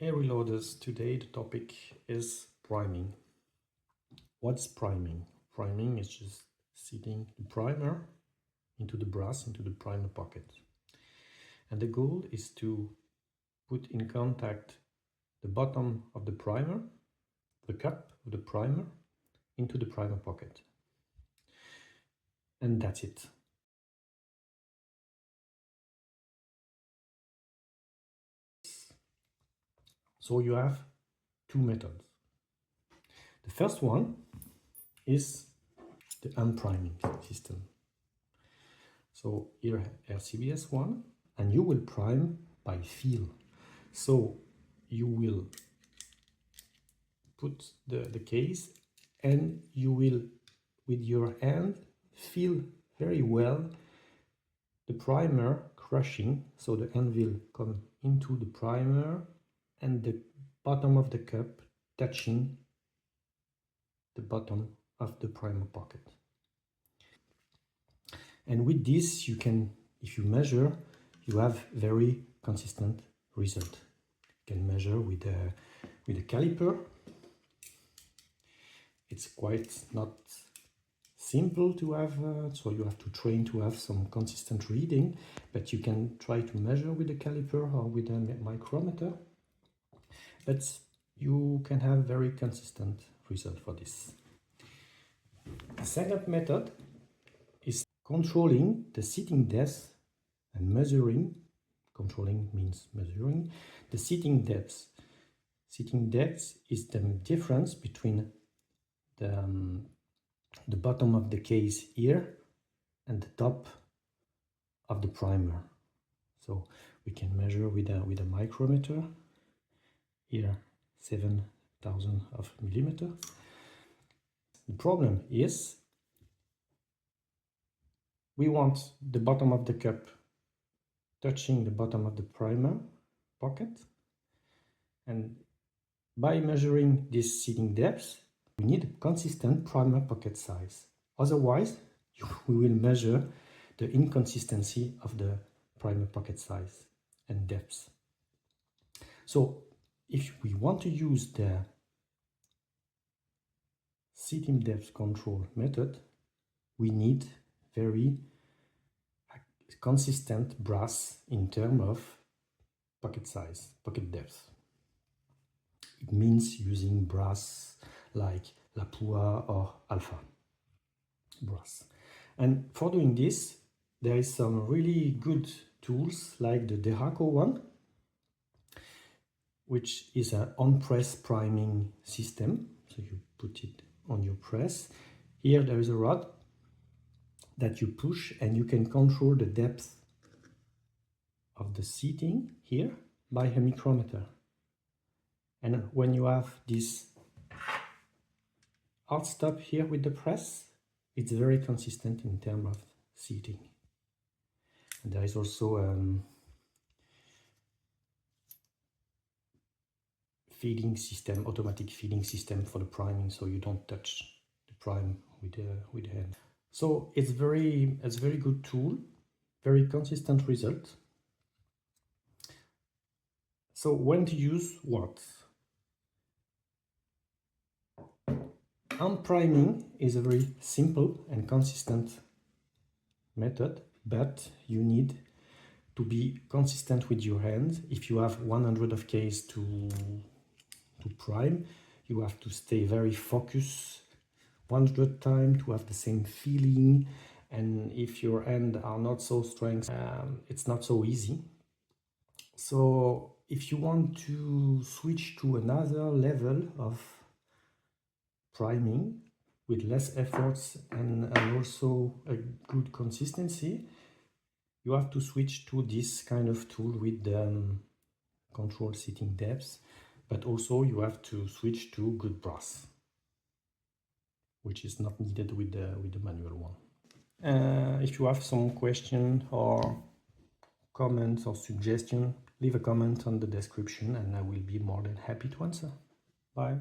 Hey reloaders, today the topic is priming. What's priming? Priming is just seating the primer into the brass, into the primer pocket. And the goal is to put in contact the bottom of the primer, the cap of the primer, into the primer pocket. And that's it. So you have two methods. The first one is the unpriming system. So here RCBS one, and you will prime by feel. So you will put the case and you will, with your hand, feel very well the primer crushing. So the hand will come into the primer and the bottom of the cup touching the bottom of the primer pocket. And with this, you can, if you measure, you have very consistent result. You can measure with a caliper. It's quite not simple to have, so you have to train to have some consistent reading, but you can try to measure with a caliper or with a micrometer. But you can have very consistent result for this. The second method is controlling the seating depth and measuring. Controlling means measuring the seating depth. Seating depth is the difference between the bottom of the case here and the top of the primer. So we can measure with a micrometer. Here 7,000 of millimeter. The problem is we want the bottom of the cup touching the bottom of the primer pocket, and by measuring this seating depth we need a consistent primer pocket size. Otherwise we will measure the inconsistency of the primer pocket size and depth. So if we want to use the seating depth control method, we need very consistent brass in terms of pocket size, pocket depth. It means using brass like Lapua or Alpha brass. And for doing this, there is some really good tools like the Derraco one, which is an on-press priming system. So you put it on your press. Here there is a rod that you push and you can control the depth of the seating here by a micrometer. And when you have this hard stop here with the press, it's very consistent in terms of seating. And there is also feeding system, automatic feeding system for the priming, so you don't touch the prime with the hand. So it's very good tool, very consistent result. So when to use what? Unpriming is a very simple and consistent method, but you need to be consistent with your hands. If you have 100 of case to prime, you have to stay very focused 100 times to have the same feeling, and if your hands are not so strong, it's not so easy. So if you want to switch to another level of priming with less efforts and also a good consistency, you have to switch to this kind of tool with the control seating depth, but also you have to switch to good brass, which is not needed with the manual one. If you have some question or comments or suggestion, leave a comment on the description and I will be more than happy to answer. Bye.